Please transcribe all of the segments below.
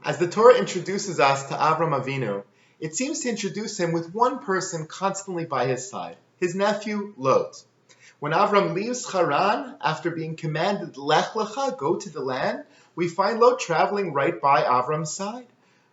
As the Torah introduces us to Avram Avinu, it seems to introduce him with one person constantly by his side, his nephew Lot. When Avram leaves Haran, after being commanded, Lech Lecha, go to the land, we find Lot traveling right by Avram's side.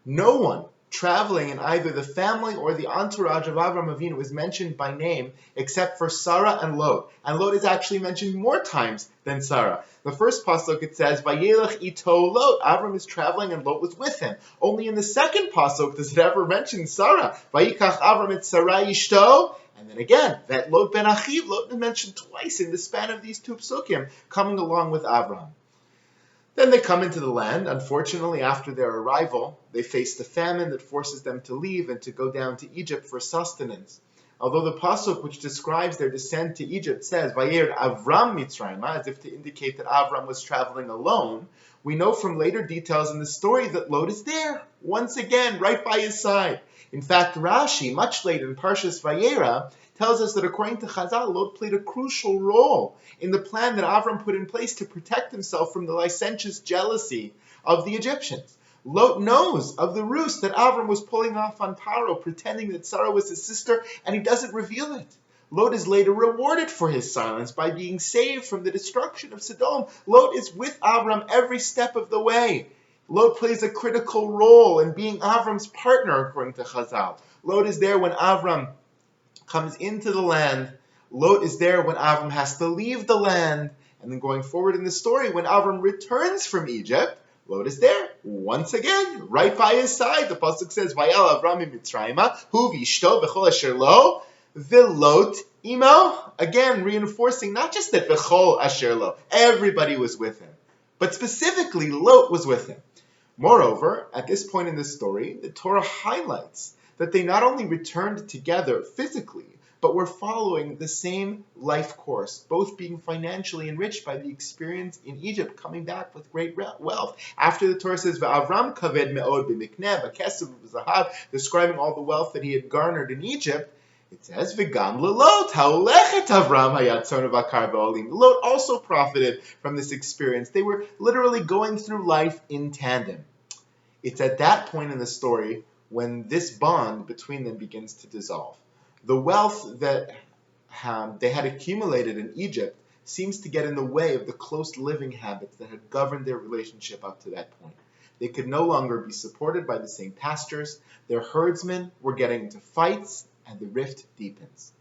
No one traveling in either the family or the entourage of Avram Avinu is mentioned by name except for Sarah and Lot. And Lot is actually mentioned more times than Sarah. The first pasuk it says, Vayelech ito Lot. Avram is traveling and Lot was with him. Only in the second pasuk does it ever mention Sarah. Vayikach Avram et Sarai ishto. And then again, that Lot ben Achiv, Lot is mentioned twice in the span of these two psukim, coming along with Avram. Then they come into the land. Unfortunately, after their arrival, they face the famine that forces them to leave and to go down to Egypt for sustenance. Although the pasuk which describes their descent to Egypt says, Vayer Avram Mitzrayim, as if to indicate that Avram was traveling alone, we know from later details in the story that Lot is there, once again, right by his side. In fact, Rashi, much later in Parashat Vayera, tells us that according to Chazal, Lot played a crucial role in the plan that Avram put in place to protect himself from the licentious jealousy of the Egyptians. Lot knows of the ruse that Avram was pulling off on Paro, pretending that Sarah was his sister, and he doesn't reveal it. Lot is later rewarded for his silence by being saved from the destruction of Sodom. Lot is with Avram every step of the way. Lot plays a critical role in being Avram's partner, according to Chazal. Lot is there when Avram comes into the land. Lot is there when Avram has to leave the land. And then going forward in the story, when Avram returns from Egypt, Lot is there once again, right by his side. The pasuk says, "Vayal Avram mitzrayima hu v'ishto b'chol asher lo v'lot imo." Again, reinforcing not just that b'chol asher lo, everybody was with him, but specifically Lot was with him. Moreover, at this point in the story, the Torah highlights that they not only returned together physically, but were following the same life course, both being financially enriched by the experience in Egypt, coming back with great wealth. After the Torah says, "Va'avram kaved me'od b'mikneh v'kesav v'zahav," describing all the wealth that he had garnered in Egypt, it says, "V'gam lelot ha'olechet Avram hayatzon v'akar v'olim." Lot also profited from this experience. They were literally going through life in tandem. It's at that point in the story when this bond between them begins to dissolve. The wealth that they had accumulated in Egypt seems to get in the way of the close living habits that had governed their relationship up to that point. They could no longer be supported by the same pastures. Their herdsmen were getting into fights, and the rift deepens.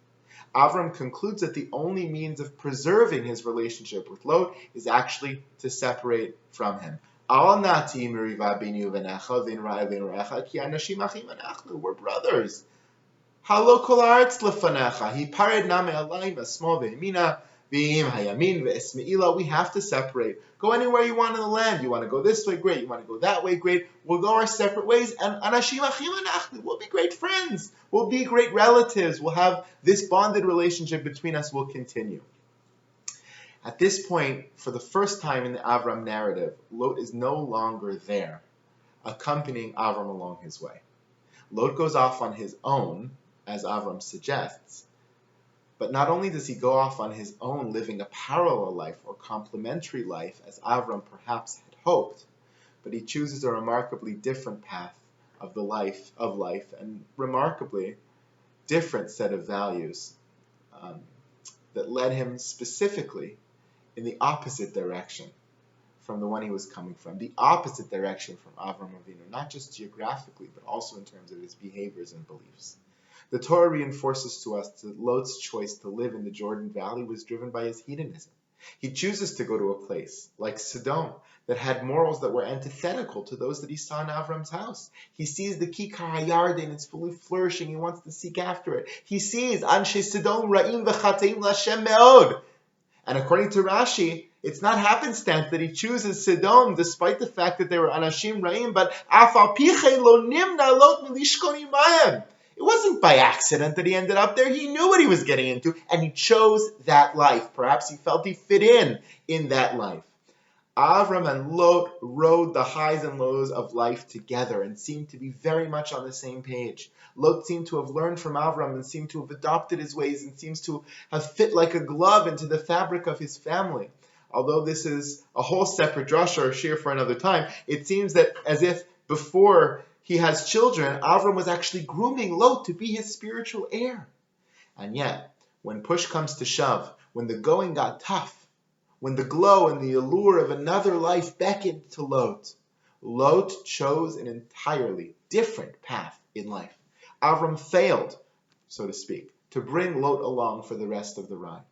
Avram concludes that the only means of preserving his relationship with Lot is actually to separate from him. We're brothers. Halo kol haaretz lefanecha. Hipared na me'alayim asmol ve'yamina v'im hayamin ve'esmeila. We have to separate. Go anywhere you want in the land. You want to go this way, great. You want to go that way, great. We'll go our separate ways. And anashim achim anachnu. We'll be great friends. We'll be great relatives. We'll have this bonded relationship between us will continue. At this point, for the first time in the Avram narrative, Lot is no longer there, accompanying Avram along his way. Lot goes off on his own, as Avram suggests. But not only does he go off on his own, living a parallel life or complementary life, as Avram perhaps had hoped, but he chooses a remarkably different path of life, and remarkably different set of values that led him specifically in the opposite direction from the one he was coming from, the opposite direction from Avram Avinu, not just geographically, but also in terms of his behaviors and beliefs. The Torah reinforces to us that Lot's choice to live in the Jordan Valley was driven by his hedonism. He chooses to go to a place like Sodom that had morals that were antithetical to those that he saw in Avram's house. He sees the Kikar HaYarden, it's fully flourishing, he wants to seek after it. He sees Anshe Sodom Ra'im v'chateim l'Hashem me'od. And according to Rashi, it's not happenstance that he chooses Sodom despite the fact that they were Anashim Ra'im, but Af al pi chen lo nimna Lot milishkon imayim. It wasn't by accident that he ended up there. He knew what he was getting into, and he chose that life. Perhaps he felt he fit in that life. Avram and Lot rode the highs and lows of life together and seemed to be very much on the same page. Lot seemed to have learned from Avram and seemed to have adopted his ways and seems to have fit like a glove into the fabric of his family. Although this is a whole separate drasha or shir for another time, it seems that as if Before he has children, Avram was actually grooming Lot to be his spiritual heir. And yet, when push comes to shove, when the going got tough, when the glow and the allure of another life beckoned to Lot, Lot chose an entirely different path in life. Avram failed, so to speak, to bring Lot along for the rest of the ride,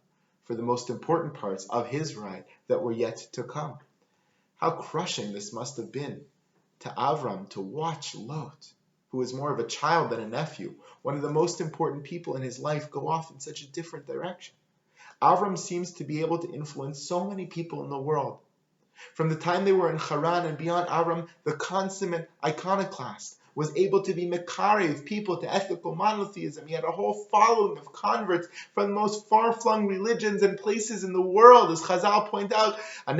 for the most important parts of his ride that were yet to come. How crushing this must have been to Avram to watch Lot, who was more of a child than a nephew, one of the most important people in his life, go off in such a different direction. Avram seems to be able to influence so many people in the world. From the time they were in Haran and beyond, Avram, the consummate iconoclast, was able to be mekarev people to ethical monotheism. He had a whole following of converts from the most far-flung religions and places in the world. As Chazal point out, he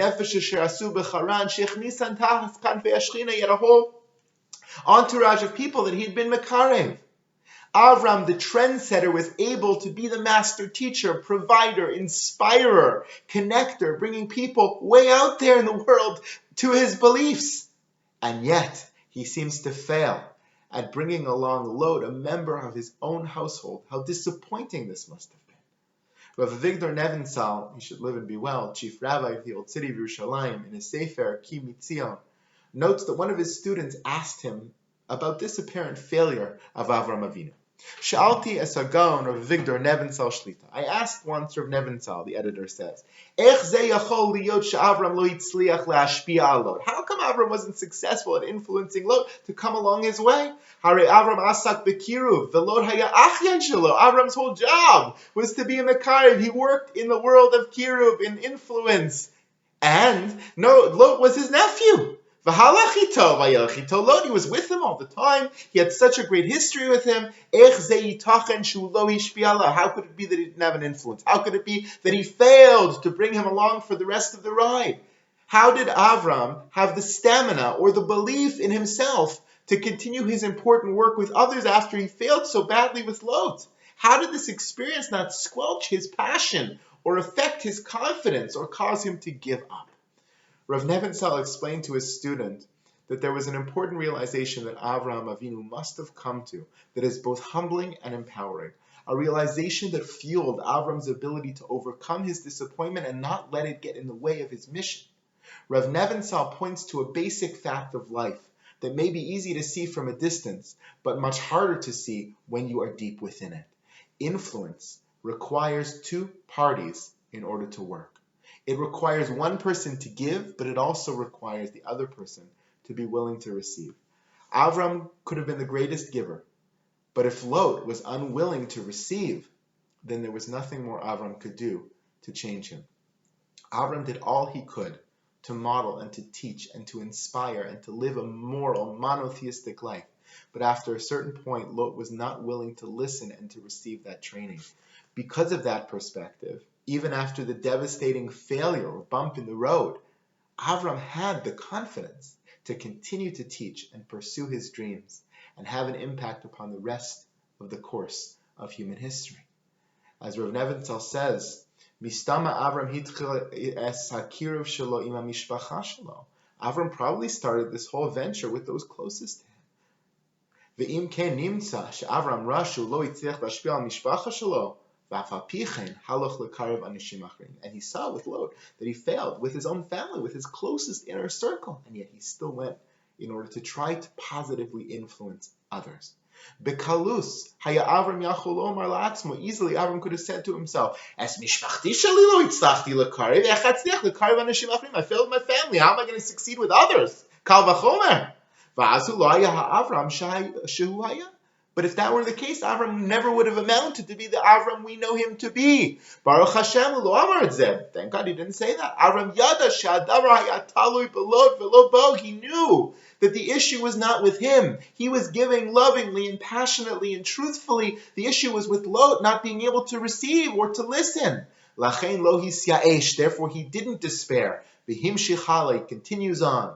had a whole entourage of people that he had been mekarev. Avram, the trendsetter, was able to be the master teacher, provider, inspirer, connector, bringing people way out there in the world to his beliefs. And yet, he seems to fail at bringing along Lot, a member of his own household. How disappointing this must have been. Rav Avigdor Nebenzahl, he should live and be well, chief rabbi of the old city of Yerushalayim, in his Sefer Ki Mitzion, notes that one of his students asked him about this apparent failure of Avram Avinu. Sha'alti es hagon Rav Avigdor Nebenzahl Shlita. I asked once Rav Nebenzahl, the editor says, Ech ze yachol liyot she'Avram lo yitzliach le'ashpia al Lot. How come Avram wasn't successful at influencing Lot to come along his way? Hare Avram asak bekiruv, ve'Lot haya achyan shelo. Avram's whole job was to be a mekarev. He worked in the world of kiruv, in influence. And no, Lot was his nephew. Lot, he was with him all the time. He had such a great history with him. How could it be that he didn't have an influence? How could it be that he failed to bring him along for the rest of the ride? How did Avram have the stamina or the belief in himself to continue his important work with others after he failed so badly with Lot? How did this experience not squelch his passion or affect his confidence or cause him to give up? Rav Nebenzahl explained to his student that there was an important realization that Avraham Avinu must have come to that is both humbling and empowering, a realization that fueled Avram's ability to overcome his disappointment and not let it get in the way of his mission. Rav Nebenzahl points to a basic fact of life that may be easy to see from a distance, but much harder to see when you are deep within it. Influence requires two parties in order to work. It requires one person to give, but it also requires the other person to be willing to receive. Avram could have been the greatest giver, but if Lot was unwilling to receive, then there was nothing more Avram could do to change him. Avram did all he could to model and to teach and to inspire and to live a moral, monotheistic life. But after a certain point, Lot was not willing to listen and to receive that training. Because of that perspective, even after the devastating failure or bump in the road, Avram had the confidence to continue to teach and pursue his dreams and have an impact upon the rest of the course of human history. As Rav Nebenzahl says, Mistama Avram hitchil es hakiruv shelo ima mishpacha shelo. Avram probably started this whole venture with those closest to him. Ve'im ken nimtza she'Avram rashu lo yitzliach lashpia al mishpacha shelo. And he saw with Lot that he failed with his own family, with his closest inner circle, and yet he still went in order to try to positively influence others. Bekalus, haya Avram yachol omar la'atzmo. Easily Avram could have said to himself, "Es mishpachti sheli lo itzlachti lekarev, ech atzliach lekarev anashim achrim." I failed my family. How am I going to succeed with others? Kal v'chomer. Va'azu lo haya ha'Avram shehu haya. But if that were the case, Avram never would have amounted to be the Avram we know him to be. Baruch Hashem lo amar et zeh. Thank God he didn't say that. Avram yada she'adavar haya talui belot velo bo. He knew that the issue was not with him. He was giving lovingly and passionately and truthfully. The issue was with Lot not being able to receive or to listen. Lachein lo hisyaesh. Therefore he didn't despair. V'himshich halei, continues on.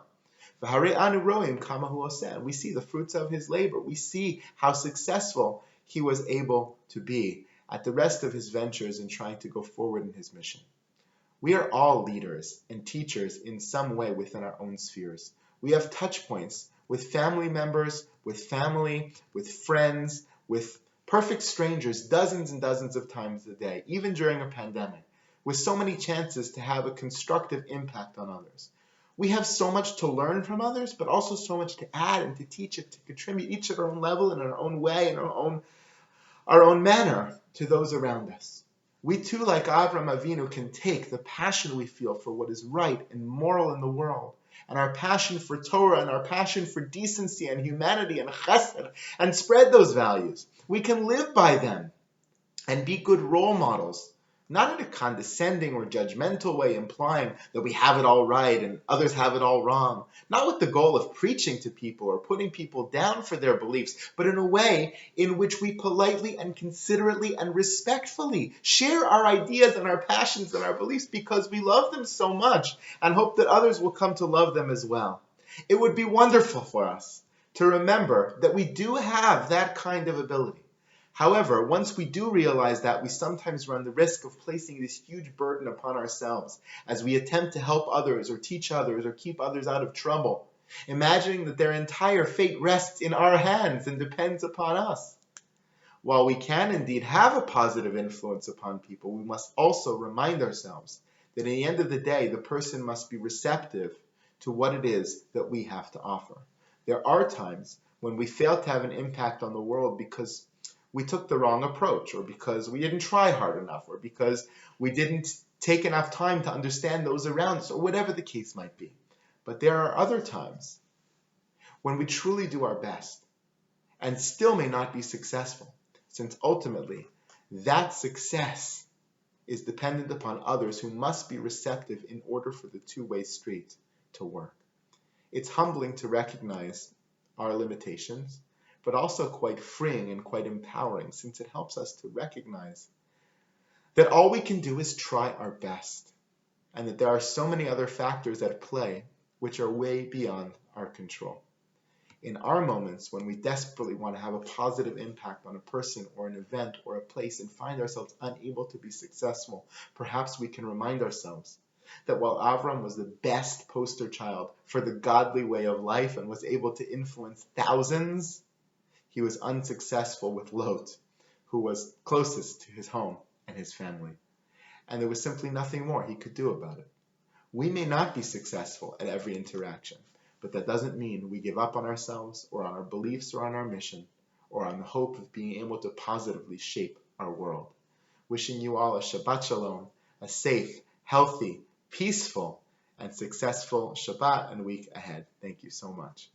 We see the fruits of his labor. We see how successful he was able to be at the rest of his ventures in trying to go forward in his mission. We are all leaders and teachers in some way within our own spheres. We have touch points with family members, with family, with friends, with perfect strangers dozens and dozens of times a day, even during a pandemic, with so many chances to have a constructive impact on others. We have so much to learn from others, but also so much to add and to teach it, to contribute each at our own level, in our own way, in our own manner to those around us. We too, like Avram Avinu, can take the passion we feel for what is right and moral in the world, and our passion for Torah, and our passion for decency and humanity and chesed, and spread those values. We can live by them and be good role models, not in a condescending or judgmental way, implying that we have it all right and others have it all wrong, not with the goal of preaching to people or putting people down for their beliefs, but in a way in which we politely and considerately and respectfully share our ideas and our passions and our beliefs because we love them so much and hope that others will come to love them as well. It would be wonderful for us to remember that we do have that kind of ability. However, once we do realize that, we sometimes run the risk of placing this huge burden upon ourselves as we attempt to help others or teach others or keep others out of trouble, imagining that their entire fate rests in our hands and depends upon us. While we can indeed have a positive influence upon people, we must also remind ourselves that at the end of the day, the person must be receptive to what it is that we have to offer. There are times when we fail to have an impact on the world because we took the wrong approach, or because we didn't try hard enough, or because we didn't take enough time to understand those around us, or whatever the case might be. But there are other times when we truly do our best and still may not be successful, since ultimately that success is dependent upon others who must be receptive in order for the two-way street to work. It's humbling to recognize our limitations, but also quite freeing and quite empowering, since it helps us to recognize that all we can do is try our best, and that there are so many other factors at play which are way beyond our control. In our moments when we desperately want to have a positive impact on a person or an event or a place and find ourselves unable to be successful, perhaps we can remind ourselves that while Avram was the best poster child for the godly way of life and was able to influence thousands, he was unsuccessful with Lot, who was closest to his home and his family. And there was simply nothing more he could do about it. We may not be successful at every interaction, but that doesn't mean we give up on ourselves or on our beliefs or on our mission or on the hope of being able to positively shape our world. Wishing you all a Shabbat Shalom, a safe, healthy, peaceful, and successful Shabbat and week ahead. Thank you so much.